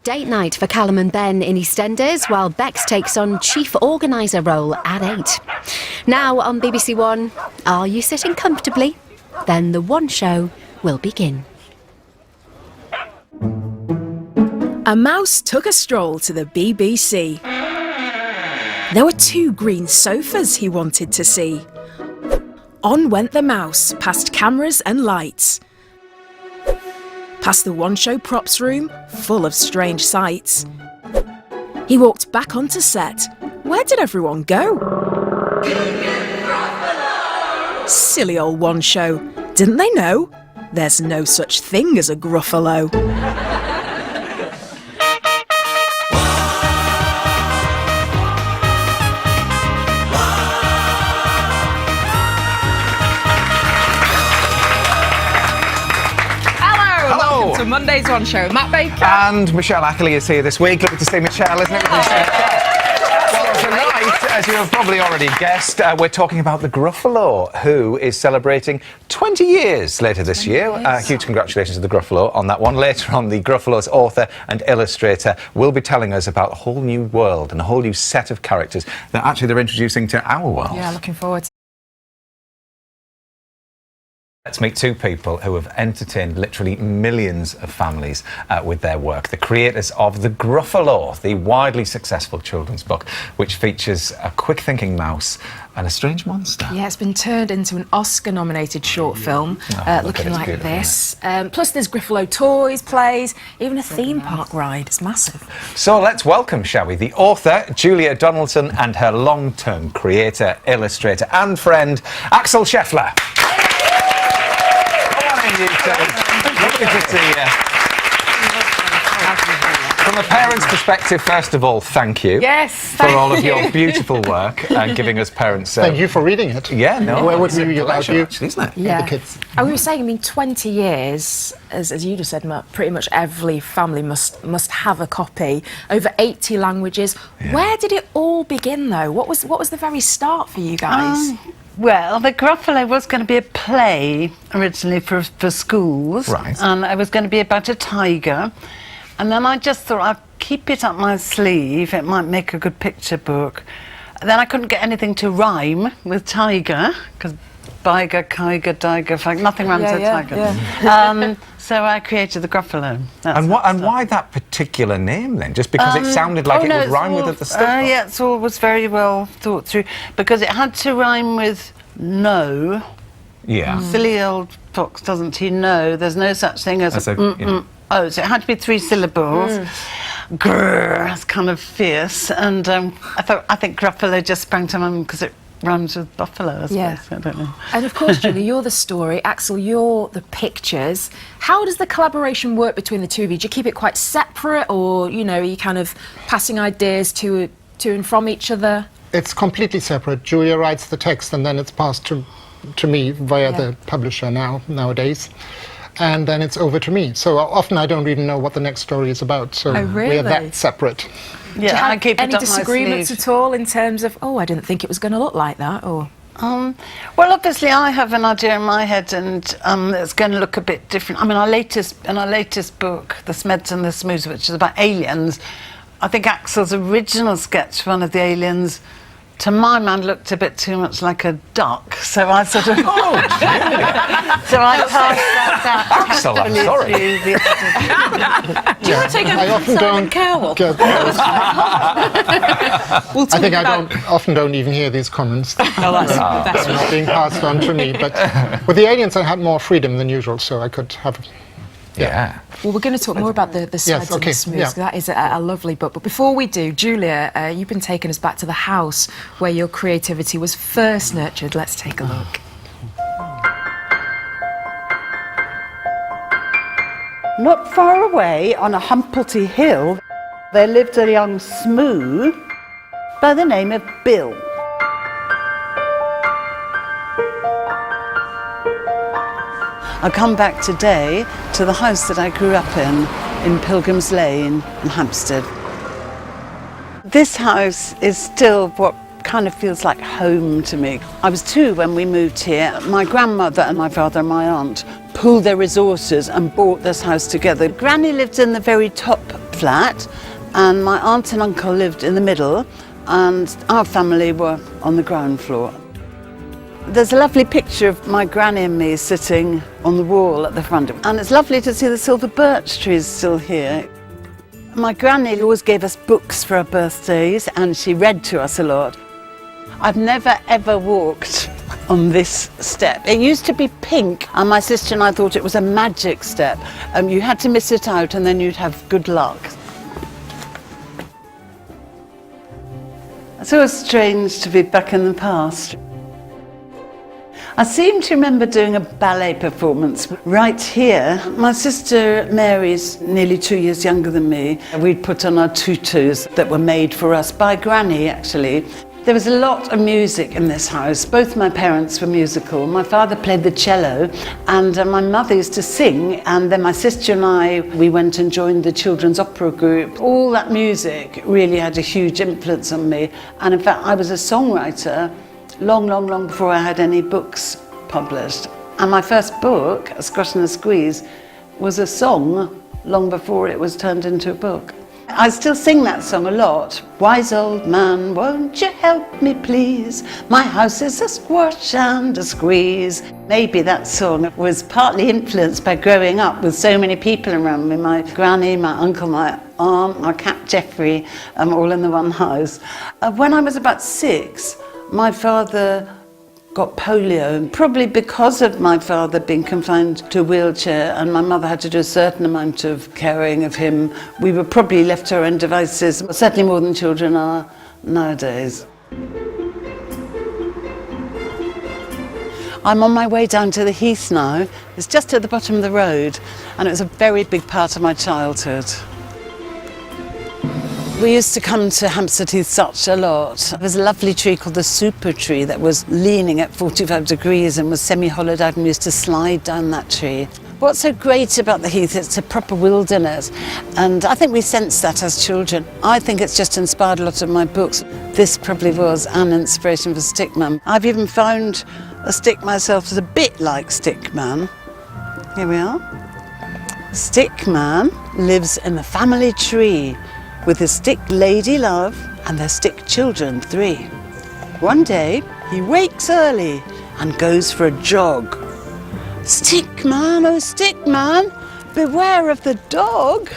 Date night for Callum and Ben in EastEnders, while Bex takes on chief organiser role at 8. Now on BBC One, are you sitting comfortably? Then the One Show will begin. A mouse took a stroll to the BBC. There were 2 green sofas he wanted to see. On went the mouse, past cameras and lights. Past the One Show props room, full of strange sights. He walked back onto set. Where did everyone go? Silly old One Show. Didn't they know? There's no such thing as a Gruffalo. To Monday's One Show. Matt Baker. And Michelle Ackley is here this week. Lovely to see Michelle, isn't it? Well, tonight, as you have probably already guessed, we're talking about the Gruffalo, who is celebrating 20 years later this year. Huge congratulations to the Gruffalo on that one. Later on, the Gruffalo's author and illustrator will be telling us about a whole new world and a whole new set of characters that actually they're introducing to our world. Yeah, looking forward to. Let's meet 2 people who have entertained literally millions of families with their work. The creators of The Gruffalo, the widely successful children's book, which features a quick-thinking mouse and a strange monster. Yeah, it's been turned into an Oscar-nominated short film, looking like this. Plus there's Gruffalo toys, plays, even a theme park ride. It's massive. So let's welcome, shall we, the author, Julia Donaldson, and her long-term creator, illustrator and friend, Axel Scheffler. You lovely to see you. From a parent's perspective, first of all, thank you. Yes, for all of your beautiful work and giving us parents. Thank you for reading it. Yeah, no. Where would we be without you? Actually, isn't it? Yeah. The kids. And we were saying, I mean, 20 years, as you just said, Matt, pretty much every family must have a copy. Over 80 languages. Yeah. Where did it all begin, though? What was the very start for you guys? Well, the Gruffalo was going to be a play originally for schools. Right. And it was going to be about a tiger. And then I just thought I'd keep it up my sleeve. It might make a good picture book. Then I couldn't get anything to rhyme with tiger, because biger, kiger, diger, nothing rhymes with tiger. Yeah. So I created the Gruffalo. And why that particular name then? Just because it sounded like it would rhyme with the stuff? Yeah, it all was very well thought through, because it had to rhyme with no. Yeah. Silly old fox, doesn't he know? There's no such thing as Oh, so it had to be 3 syllables. Grrr, that's kind of fierce. And I think Gruffalo just sprang to mind because it rhymes with buffalo, I suppose. Yeah. I don't know. And of course, Julie, you're the story. Axel, you're the pictures. How does the collaboration work between the two of you? Do you keep it quite separate, or, you know, are you kind of passing ideas to and from each other? It's completely separate. Julia writes the text and then it's passed to me via the publisher nowadays. And then it's over to me. So often I don't even know what the next story is about. So we're that separate. Yeah, Do you have I keep any it up my disagreements sleeve. at all in terms of, I didn't think it was going to look like that, or? Well, obviously I have an idea in my head, and it's going to look a bit different. I mean, in our latest book, The Smeds and the Smooths, which is about aliens, I think Axel's original sketch for one of the aliens, to my mind, looked a bit too much like a duck, so I sort of... So I passed that down. Axel, I'm sorry. Do you want to take over I often Simon don't Cowell? I often don't even hear these comments. That's They're not being passed on to me. But with the aliens, I had more freedom than usual, so I could have... Yeah. Well, we're going to talk more about the Smeds and the Smooths, because that is a lovely book. But before we do, Julia, you've been taking us back to the house where your creativity was first nurtured. Let's take a look. Not far away, on a Humpelty Hill, there lived a young Smoo by the name of Bill. I come back today to the house that I grew up in Pilgrim's Lane in Hampstead. This house is still what kind of feels like home to me. I was 2 when we moved here. My grandmother and my father and my aunt pooled their resources and bought this house together. Granny lived in the very top flat, and my aunt and uncle lived in the middle, and our family were on the ground floor. There's a lovely picture of my granny and me sitting on the wall at the front, and it's lovely to see the silver birch trees still here. My granny always gave us books for our birthdays, and she read to us a lot. I've never ever walked on this step. It used to be pink, and my sister and I thought it was a magic step. You had to miss it out and then you'd have good luck. It's always strange to be back in the past. I seem to remember doing a ballet performance right here. My sister Mary's nearly 2 years younger than me. We'd put on our tutus that were made for us by Granny, actually. There was a lot of music in this house. Both my parents were musical. My father played the cello, and my mother used to sing, and then my sister and I, we went and joined the children's opera group. All that music really had a huge influence on me, and in fact I was a songwriter long before I had any books published. And my first book, A Squash and a Squeeze, was a song long before it was turned into a book. I still sing that song a lot. Wise old man, won't you help me please? My house is a squash and a squeeze. Maybe that song was partly influenced by growing up with so many people around me. My granny, my uncle, my aunt, my cat Geoffrey, all in the one house. When I was about 6, my father got polio, probably because of my father being confined to a wheelchair, and my mother had to do a certain amount of caring of him. We were probably left to our own devices, certainly more than children are nowadays. I'm on my way down to the Heath now. It's just at the bottom of the road, and it was a very big part of my childhood. We used to come to Hampstead Heath such a lot. There was a lovely tree called the super tree that was leaning at 45 degrees and was semi-hollowed out, and we used to slide down that tree. What's so great about the Heath, it's a proper wilderness, and I think we sense that as children. I think it's just inspired a lot of my books. This probably was an inspiration for Stickman. I've even found a stick myself that's a bit like Stickman. Here we are. Stickman lives in the family tree with his stick lady love and their stick children 3. One day, he wakes early and goes for a jog. Stickman, oh Stickman, beware of the dog.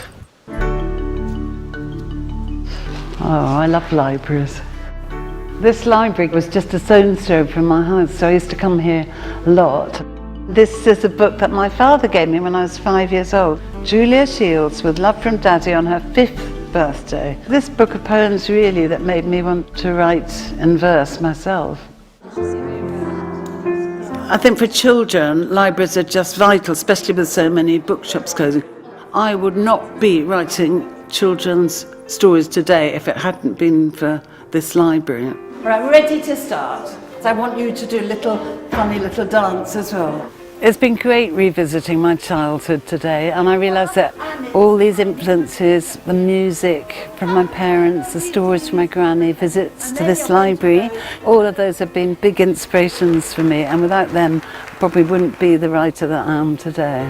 Oh, I love libraries. This library was just a stone's throw from my house, so I used to come here a lot. This is a book that my father gave me when I was 5 years old. Julia Shields, with love from Daddy, on her 5th birthday. This book of poems really that made me want to write in verse myself. I think for children, libraries are just vital, especially with so many bookshops closing. I would not be writing children's stories today if it hadn't been for this library. Right, ready to start. I want you to do a funny little dance as well. It's been great revisiting my childhood today, and I realise that all these influences, the music from my parents, the stories from my granny, visits to this library, all of those have been big inspirations for me, and without them I probably wouldn't be the writer that I am today.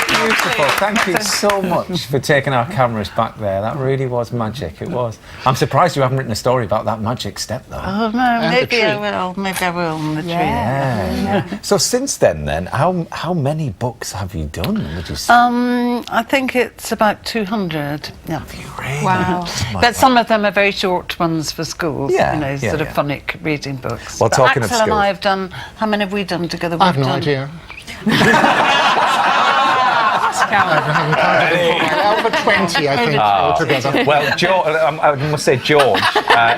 Beautiful. Thank you so much for taking our cameras back there. That really was magic. It was. I'm surprised you haven't written a story about that magic step, though. Oh no, maybe I will. Maybe I will on the tree. Yeah. So since then, how many books have you done? Would you say? I think it's about 200. Yeah. Have you really? Wow. But some of them are very short ones for schools. Yeah, you know, yeah, sort of yeah. phonic reading books. Well, But talking of Axel and schools. I have done. How many have we done together? I have We've no done- idea. Over 20, I think, altogether. Well, I must say, George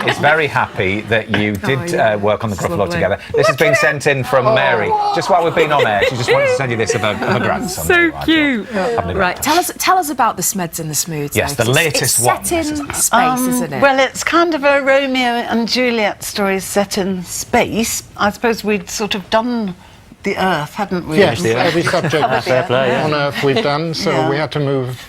is very happy that you did work on the Gruffalo together. This has been sent in from Mary. Just while we've been on air, she just wanted to send you this of her grandson. So cute. Having a Right, tell us about the Smeds and the Smooths. Yes, though, the 'cause latest it's one. set in space, isn't it? Well, it's kind of a Romeo and Juliet story set in space. I suppose we'd sort of done the Earth, hadn't we? Yes, every subject on Earth we've done, so Yeah. we had to move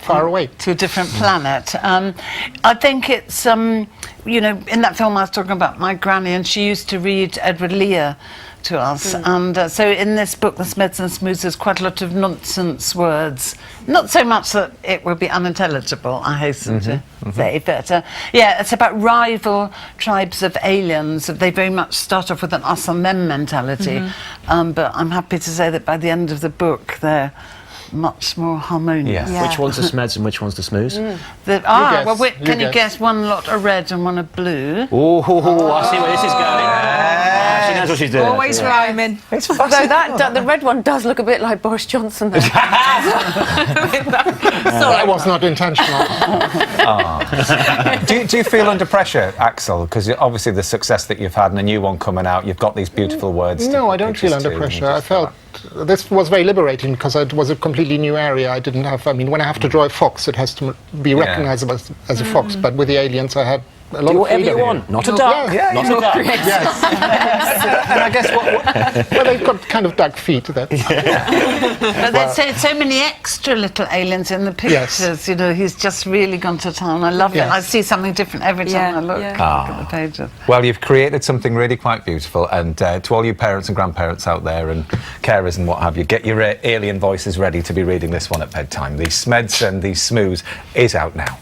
far away. to a different planet. I think it's, you know, in that film I was talking about my granny, and she used to read Edward Lear to us, and so in this book, The Smeds and Smooths, there's quite a lot of nonsense words. Not so much that it will be unintelligible, I hasten to say, but yeah, it's about rival tribes of aliens. They very much start off with an us and them mentality, but I'm happy to say that by the end of the book, they're much more harmonious. Yeah. Which one's the Smeds and which one's the Smooths? Can you guess? One lot are red and one are blue. Oh, I see where this is going. She knows what she's doing. Always rhyming. It's Although the red one does look a bit like Boris Johnson there. That was not intentional. Do you feel under pressure, Axel? Because obviously the success that you've had and a new one coming out, you've got these beautiful words. No, I don't feel under pressure. I felt this was very liberating because it was a completely new area. I didn't have, I mean, when I have to draw a fox, it has to be recognizable as a fox, but with the aliens I had a lot Do of whatever freedom. you want. Not a duck. Yeah, Not a duck. Yes. And I guess Well, they've got kind of duck feet. That. But there's so many extra little aliens in the pictures. Yes. You know, he's just really gone to town. I love it. Yes. I see something different every time Yeah, I look yeah. at the pages. Well, you've created something really quite beautiful, and to all you parents and grandparents out there and carers and what have you, get your alien voices ready to be reading this one at bedtime. The Smeds and the Smooths is out now.